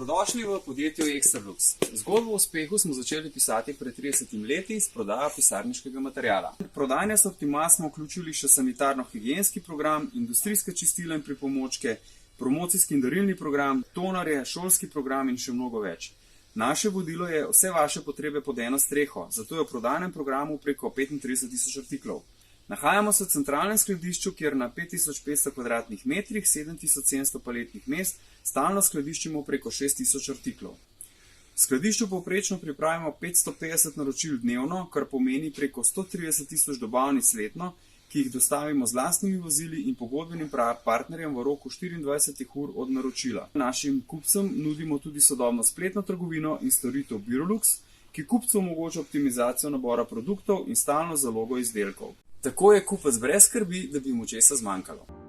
Dobrodošli v podjetju Extralux. Zgodbo o uspehu smo začeli pisati pred 30 leti s prodajo pisarniškega materiala. V prodajni asortiman smo vključili še sanitarno-higienski program, industrijske čistila in pripomočke, promocijski in darilni program, tonarje, šolski program in še mnogo več. Naše vodilo je vse vaše potrebe pod eno streho, zato je v prodajnem programu preko 35.000 artiklov. Nahajamo se v centralnem skladišču, kjer na 5500 kvadratnih metrih, 7700 paletnih mest, stalno skladiščimo preko 6000 artiklov. V skladišču povprečno pripravimo 550 naročil dnevno, kar pomeni preko 130.000 dobavnic letno, ki jih dostavimo z lastnimi vozili in pogodbenim partnerjem v roku 24 ur od naročila. Našim kupcem nudimo tudi sodobno spletno trgovino in storitev Birolux, ki kupcu omogoča optimizacijo nabora produktov in stalno zalogo izdelkov. Tako je kupec brez skrbi, da bi mu česa zmanjkalo.